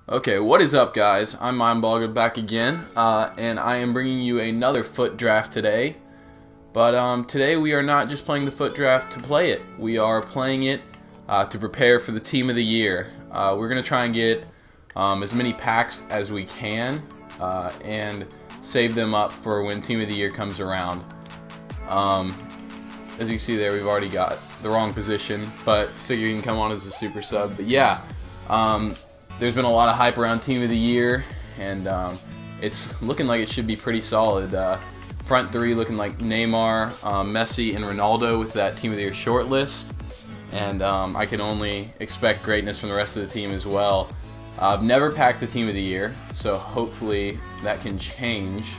Okay, what is up, guys? I'm MindBlogger back again, and I am bringing you another foot draft today. But today we are not just playing the foot draft to play it. We are playing it to prepare for the team of the year. We're going to try and get as many packs as we can and save them up for when team of the year comes around. As you can see there, we've already got the wrong position, but figure he can come on as a super sub. But yeah, there's been a lot of hype around Team of the Year, and it's looking like it should be pretty solid. Front three looking like Neymar, Messi, and Ronaldo with that Team of the Year short list. And I can only expect greatness from the rest of the team as well. I've never packed a Team of the Year, so hopefully that can change,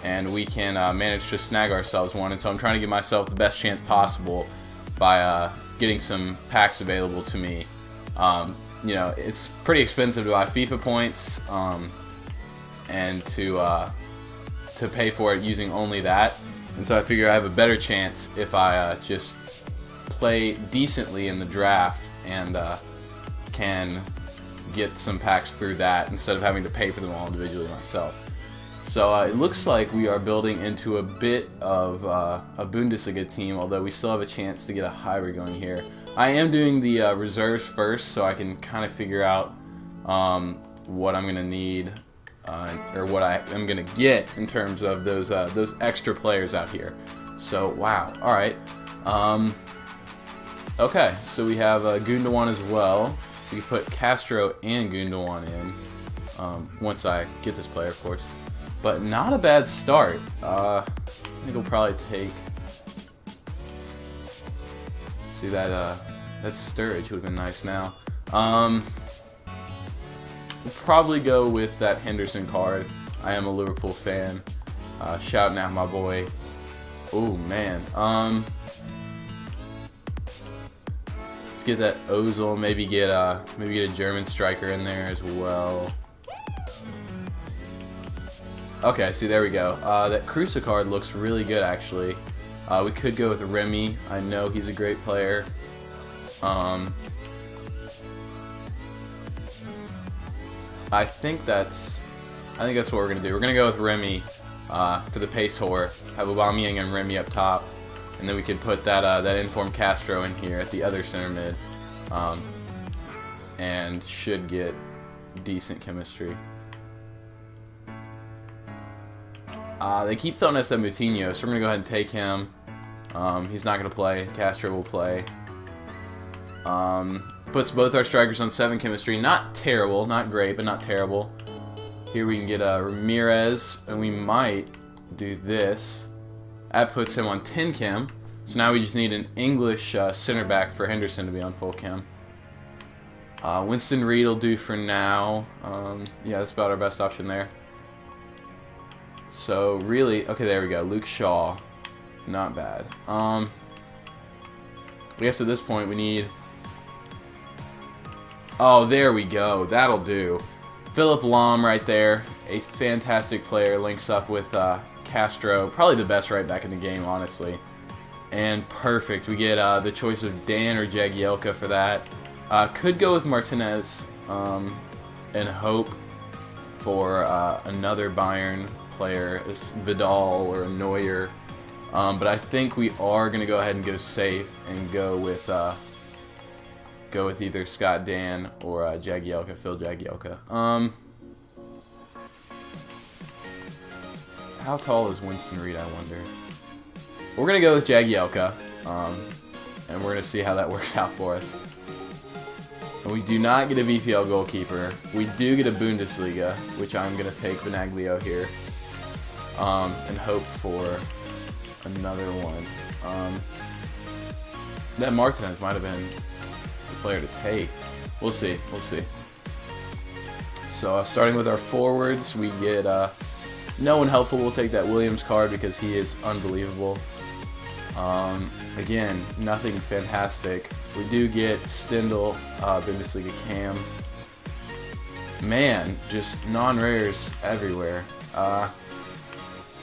and we can manage to snag ourselves one. And so I'm trying to give myself the best chance possible by getting some packs available to me. You know, it's pretty expensive to buy FIFA points, and to pay for it using only that. And so I figure I have a better chance if I just play decently in the draft and can get some packs through that instead of having to pay for them all individually myself. So it looks like we are building into a bit of a Bundesliga team, although we still have a chance to get a hybrid going here. I am doing the reserves first, so I can kind of figure out what I'm going to need or what I am going to get in terms of those extra players out here. So wow, all right. Okay, so we have Gundogan as well. We can put Castro and Gundogan in once I get this player, of course. But not a bad start. I think we'll probably take. See that Sturridge would have been nice now. We'll probably go with that Henderson card. I am a Liverpool fan. Shouting out my boy. Oh man. Let's get that Ozil. Maybe get a German striker in there as well. Okay, see, there we go. That Crusoe card looks really good, actually. We could go with Remy. I know he's a great player. I think that's what we're gonna do. We're gonna go with Remy for the pace whore. Have Aubameyang and Remy up top, and then we could put that informed Castro in here at the other center mid, and should get decent chemistry. They keep throwing us at Moutinho, so we're going to go ahead and take him. He's not going to play. Castro will play. Puts both our strikers on 7 chemistry. Not terrible. Not great, but not terrible. Here we can get Ramirez, and we might do this. That puts him on 10 chem. So now we just need an English center back for Henderson to be on full chem. Winston Reed will do for now. Yeah, that's about our best option there. So really, okay, there we go. Luke Shaw, not bad. I guess at this point we need. Oh, there we go. That'll do. Philip Lahm right there, a fantastic player. Links up with Castro, probably the best right back in the game, honestly. And perfect. We get the choice of Dan or Jagielka for that. Could go with Martinez and hope for another Bayern player, Vidal or Neuer, but I think we are going to go ahead and go safe and go with either Scott Dan or Jagielka, Phil Jagielka. How tall is Winston Reed, I wonder? We're going to go with Jagielka, and we're going to see how that works out for us. And we do not get a VPL goalkeeper. We do get a Bundesliga, which I'm going to take Benaglio here. And hope for another one. That Martinez might have been the player to take. We'll see. We'll see. So starting with our forwards, we get no one helpful. We'll take that Williams card because he is unbelievable. Again, nothing fantastic. We do get Stindl, Bundesliga cam. Man, just non-rares everywhere.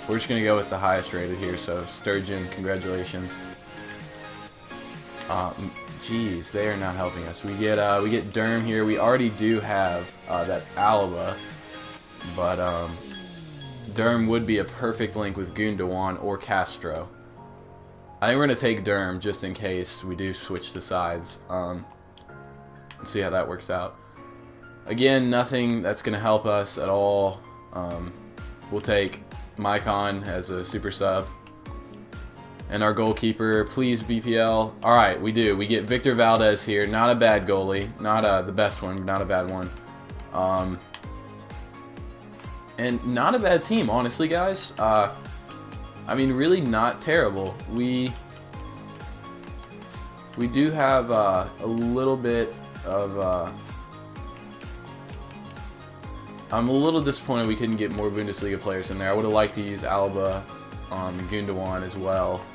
We're just going to go with the highest rated here, so Sturgeon, congratulations. Jeez, they are not helping us. We get Derm here. We already do have that Alaba, but Derm would be a perfect link with Gundogan or Castro. I think we're gonna take Derm just in case we do switch the sides. Let's see how that works out. Again, nothing that's gonna help us at all. We'll take Maicon as a super sub. And our goalkeeper, please BPL. All right, we do. We get Victor Valdez here. Not a bad goalie. Not the best one, but not a bad one. And not a bad team, honestly, guys. I mean, really not terrible. We do have a little bit of... I'm a little disappointed we couldn't get more Bundesliga players in there. I would have liked to use Alaba, Gundogan as well.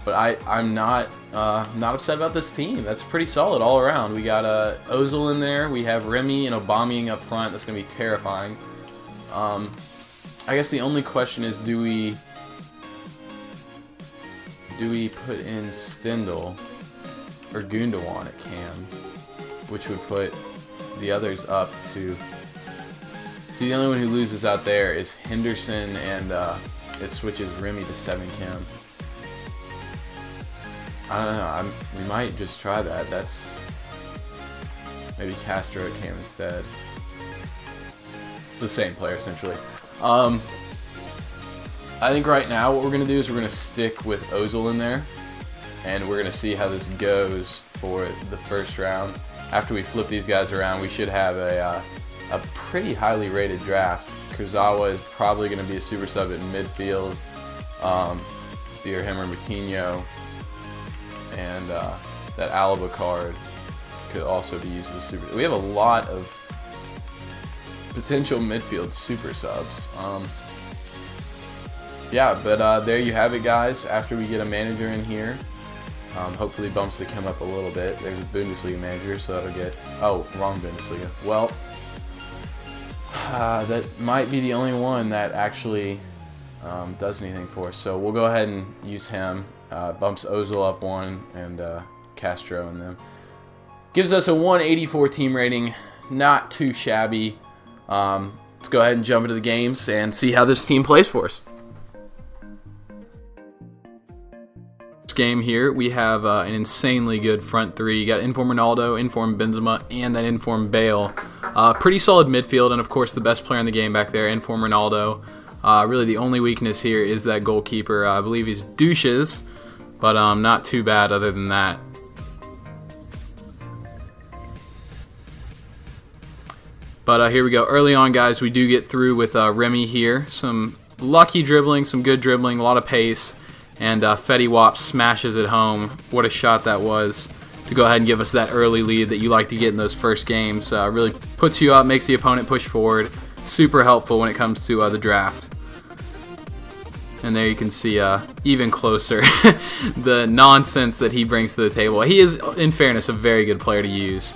But I'm not upset about this team. That's pretty solid all around. We got Ozil in there. We have Remy and Aubameyang up front. That's going to be terrifying. I guess the only question is, do we put in Stindl or Gundogan at cam, which would put the others up to... See, the only one who loses out there is Henderson, and it switches Remy to 7 cam. I don't know. We might just try that. That's maybe Castro at cam instead. It's the same player essentially. I think right now what we're gonna do is we're gonna stick with Ozil in there, and we're gonna see how this goes for the first round. After we flip these guys around, we should have a pretty highly rated draft. Kurzawa is probably gonna be a super sub in midfield. Either him or Moutinho. And that Alaba card could also be used as a super. We have a lot of potential midfield super subs. Yeah, but there you have it, guys. After we get a manager in here, hopefully bumps the chem up a little bit. There's a Bundesliga manager, so that'll get... Oh, wrong Bundesliga. Well, that might be the only one that actually does anything for us. So we'll go ahead and use him. Bumps Ozil up 1 and Castro and them. Gives us a 184 team rating. Not too shabby. Let's go ahead and jump into the games and see how this team plays for us. This game here, we have an insanely good front three. You got inform Ronaldo, inform Benzema, and that inform Bale. Pretty solid midfield, and of course the best player in the game back there, inform Ronaldo. Really the only weakness here is that goalkeeper. I believe he's douches, but not too bad other than that. But here we go. Early on, guys, we do get through with Remy here. Some lucky dribbling, some good dribbling, a lot of pace. And Fetty Wap smashes it home. What a shot that was to go ahead and give us that early lead that you like to get in those first games. Really puts you up, makes the opponent push forward. Super helpful when it comes to the draft. And there you can see even closer the nonsense that he brings to the table. He is, in fairness, a very good player to use.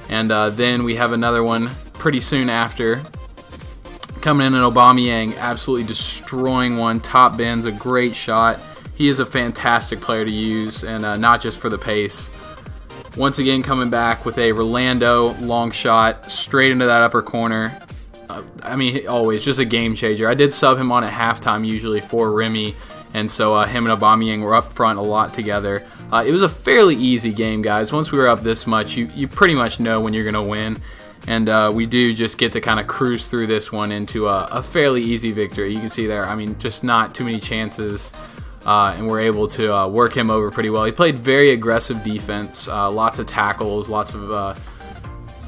And then we have another one pretty soon after. Coming in, an Aubameyang, absolutely destroying one. Top bins, a great shot. He is a fantastic player to use, and not just for the pace. Once again, coming back with a Rolando long shot straight into that upper corner. I mean, always just a game changer. I did sub him on at halftime usually for Remy, and so him and Aubameyang were up front a lot together. It was a fairly easy game, guys. Once we were up this much, you pretty much know when you're going to win. And we do just get to kind of cruise through this one into a fairly easy victory. You can see there, I mean, just not too many chances. And we're able to work him over pretty well. He played very aggressive defense, lots of tackles, lots of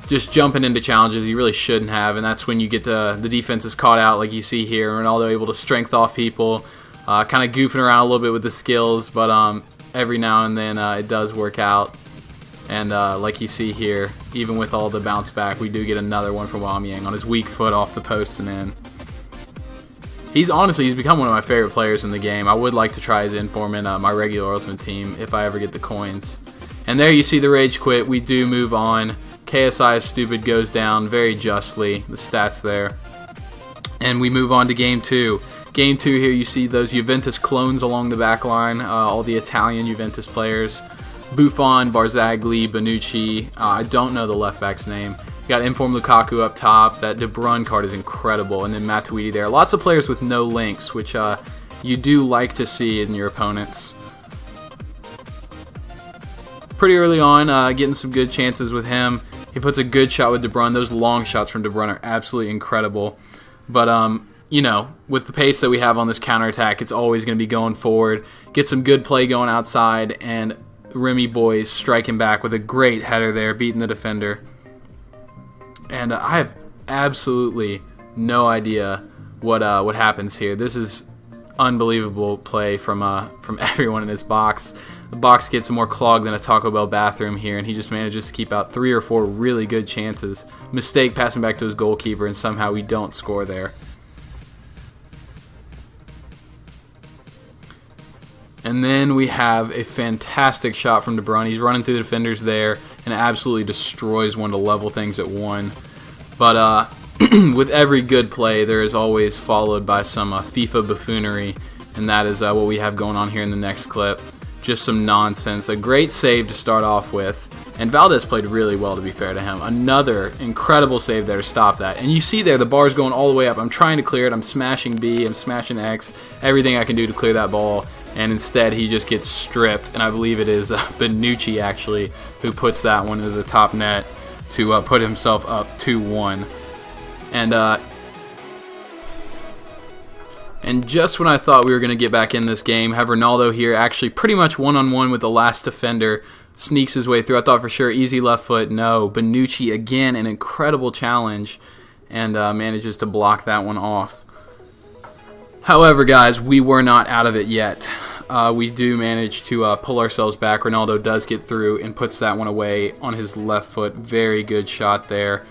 just jumping into challenges he really shouldn't have. And that's when you get the defense is caught out like you see here. Ronaldo able to strength off people, kind of goofing around a little bit with the skills. But every now and then it does work out. And like you see here, even with all the bounce back, we do get another one from Aubameyang on his weak foot off the post and in. He's become one of my favorite players in the game. I would like to try his inform in my regular Ultimate team if I ever get the coins. And there you see the rage quit. We do move on. KSI is stupid, goes down very justly. The stats there. And we move on to Game 2. Game 2 here you see those Juventus clones along the back line, all the Italian Juventus players. Buffon, Barzagli, Bonucci. I don't know the left back's name. You got Inform Lukaku up top. That De Bruyne card is incredible. And then Matuidi there. Lots of players with no links, which you do like to see in your opponents. Pretty early on, getting some good chances with him. He puts a good shot with De Bruyne. Those long shots from De Bruyne are absolutely incredible. But, you know, with the pace that we have on this counterattack, it's always going to be going forward. Get some good play going outside, and Remy Boys striking back with a great header there, beating the defender. And I have absolutely no idea what happens here. This is unbelievable play from everyone in this box. The box gets more clogged than a Taco Bell bathroom here, and he just manages to keep out 3 or 4 really good chances. Mistake passing back to his goalkeeper, and somehow we don't score there. And then we have a fantastic shot from De Bruyne. He's running through the defenders there and absolutely destroys one to level things at 1. But with every good play, there is always followed by some FIFA buffoonery, and that is what we have going on here in the next clip. Just some nonsense. A great save to start off with, and Valdez played really well, to be fair to him. Another incredible save there to stop that. And you see there, the bar's going all the way up. I'm trying to clear it. I'm smashing B. I'm smashing X. Everything I can do to clear that ball. And instead, he just gets stripped. And I believe it is Bonucci, actually, who puts that one into the top net to put himself up 2-1. And just when I thought we were going to get back in this game, have Ronaldo here actually pretty much one-on-one with the last defender. Sneaks his way through. I thought for sure easy left foot. No. Bonucci, again, an incredible challenge. And manages to block that one off. However, guys, we were not out of it yet. We do manage to pull ourselves back. Ronaldo does get through and puts that one away on his left foot. Very good shot there.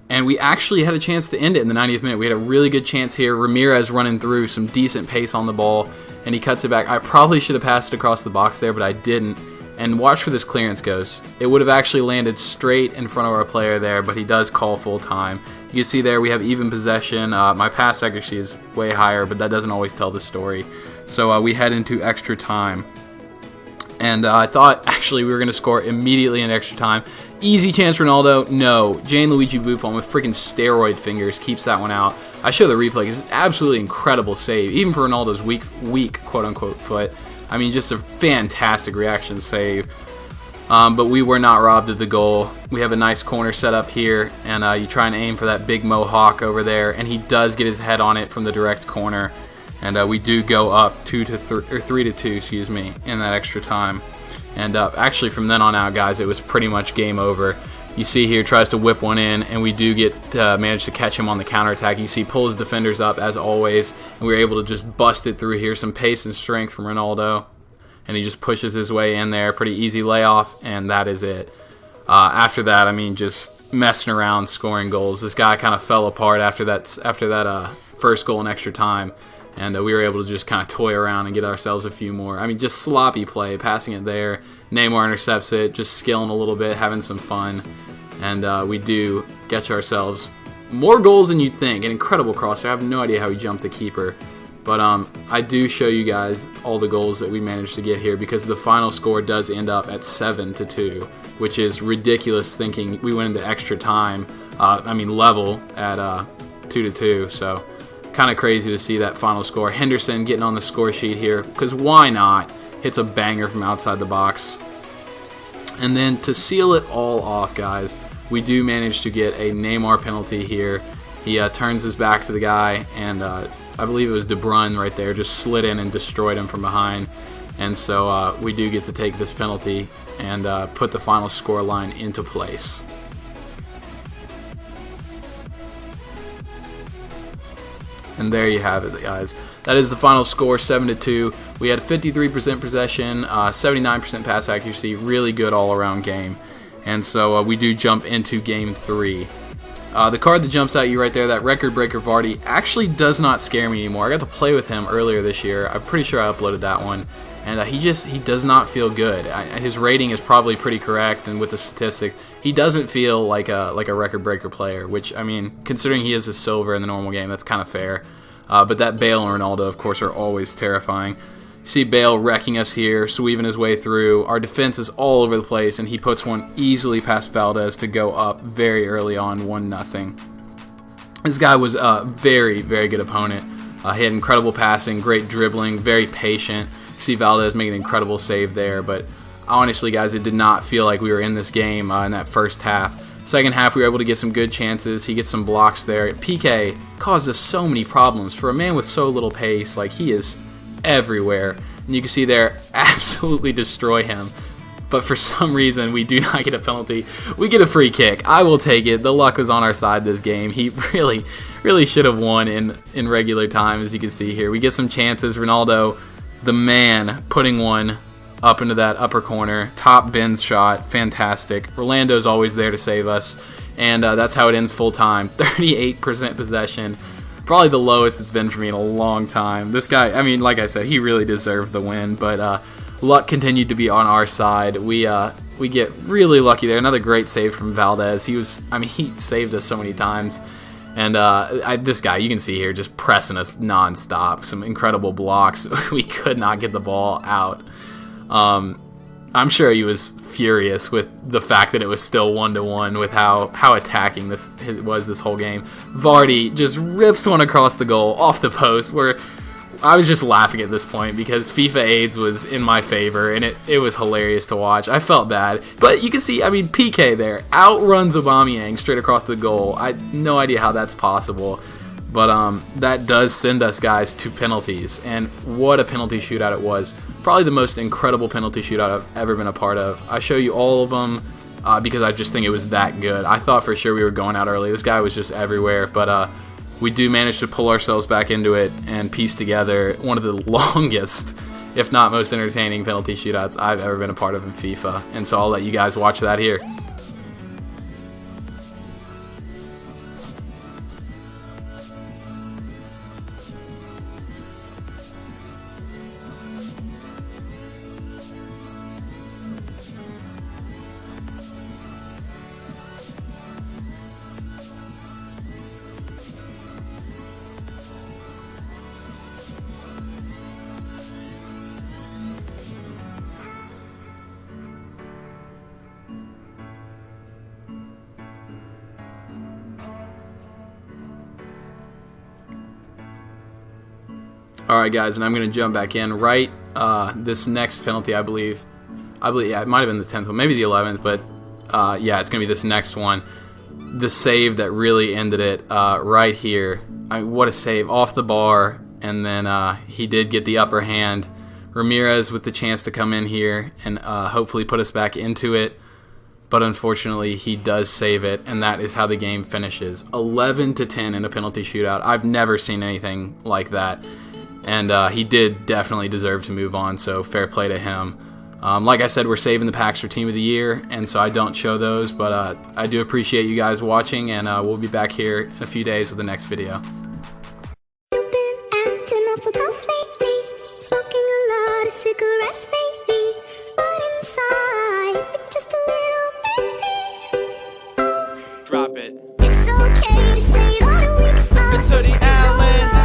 And we actually had a chance to end it in the 90th minute. We had a really good chance here. Ramirez running through, some decent pace on the ball, and he cuts it back. I probably should have passed it across the box there, but I didn't. And watch where this clearance goes. It would have actually landed straight in front of our player there, but he does call full time. You can see there we have even possession. My pass accuracy is way higher, but that doesn't always tell the story. So we head into extra time. And I thought actually we were going to score immediately in extra time. Easy chance, Ronaldo. No. Gianluigi Buffon with freaking steroid fingers keeps that one out. I show the replay because it's an absolutely incredible save, even for Ronaldo's weak quote-unquote foot. I mean, just a fantastic reaction save. But we were not robbed of the goal. We have a nice corner set up here, and you try and aim for that big mohawk over there, and he does get his head on it from the direct corner. And we do go up 3-2, in that extra time. And actually, from then on out, guys, it was pretty much game over. You see here, tries to whip one in, and we do manage to catch him on the counterattack. You see, pull his defenders up, as always, and we were able to just bust it through here. Some pace and strength from Ronaldo, and he just pushes his way in there. Pretty easy layoff, and that is it. After that, I mean, just messing around, scoring goals. This guy kind of fell apart after that first goal in extra time. And we were able to just kind of toy around and get ourselves a few more. I mean, just sloppy play, passing it there. Neymar intercepts it, just skilling a little bit, having some fun. And we do get ourselves more goals than you'd think. An incredible crosser. I have no idea how he jumped the keeper. But I do show you guys all the goals that we managed to get here because the final score does end up at 7-2, which is ridiculous thinking we went into extra time. Level at 2-2, so kind of crazy to see that final score. Henderson getting on the score sheet here, because why not? Hits a banger from outside the box. And then to seal it all off, guys, we do manage to get a Neymar penalty here. He turns his back to the guy, and I believe it was De Bruyne right there, just slid in and destroyed him from behind. And so we do get to take this penalty and put the final score line into place. And there you have it, guys. That is the final score, 7-2. We had 53% possession, 79% pass accuracy, really good all-around game. And so we do jump into Game 3. The card that jumps at you right there, that record breaker Vardy, actually does not scare me anymore. I got to play with him earlier this year. I'm pretty sure I uploaded that one. And he does not feel good. His rating is probably pretty correct, and with the statistics, he doesn't feel like a record breaker player. Which, I mean, considering he is a silver in the normal game, that's kind of fair. But that Bale and Ronaldo, of course, are always terrifying. See Bale wrecking us here, sweeping his way through. Our defense is all over the place, and he puts one easily past Valdez to go up very early on, 1-0. This guy was a very, very good opponent. He had incredible passing, great dribbling, very patient. You see Valdez make an incredible save there, but honestly, guys, it did not feel like we were in this game in that first half. Second half, we were able to get some good chances. He gets some blocks there. PK caused us so many problems. For a man with so little pace, like, he is everywhere. And you can see there, absolutely destroy him. But for some reason, we do not get a penalty. We get a free kick. I will take it. The luck was on our side this game. He really, really should have won in regular time, as you can see here. We get some chances. Ronaldo, the man, putting one up into that upper corner. Top Ben's shot. Fantastic. Orlando's always there to save us. And that's how it ends full time. 38% possession. Probably the lowest it's been for me in a long time. This guy, I mean, like I said, he really deserved the win. But luck continued to be on our side. We get really lucky there. Another great save from Valdez. He saved us so many times. And this guy, you can see here, just pressing us nonstop. Some incredible blocks. We could not get the ball out. I'm sure he was furious with the fact that it was still 1-1 with how attacking this was this whole game. Vardy just rips one across the goal off the post, where I was just laughing at this point because FIFA AIDS was in my favor, and it was hilarious to watch. I felt bad. But you can see, I mean, PK there outruns Aubameyang straight across the goal. I had no idea how that's possible. But that does send us, guys, to penalties. And what a penalty shootout it was. Probably the most incredible penalty shootout I've ever been a part of. I show you all of them because I just think it was that good. I thought for sure we were going out early. This guy was just everywhere. But we do manage to pull ourselves back into it and piece together one of the longest, if not most entertaining penalty shootouts I've ever been a part of in FIFA. And so I'll let you guys watch that here. All right, guys, and I'm going to jump back in right this next penalty, I believe, yeah, it might have been the 10th one, maybe the 11th, but yeah, it's going to be this next one. The save that really ended it right here. What a save, off the bar, and then he did get the upper hand. Ramirez with the chance to come in here and hopefully put us back into it, but unfortunately he does save it, and that is how the game finishes. 11-10 in a penalty shootout. I've never seen anything like that. And he did definitely deserve to move on, so fair play to him. Like I said, we're saving the packs for Team of the Year, and so I don't show those, but I do appreciate you guys watching, and we'll be back here in a few days with the next video. You've been acting awful tough lately, smoking a lot of cigarettes lately, but inside, you're just a little baby. Oh, Drop it. it's okay to say that a weak spot. It's TOTY Allen.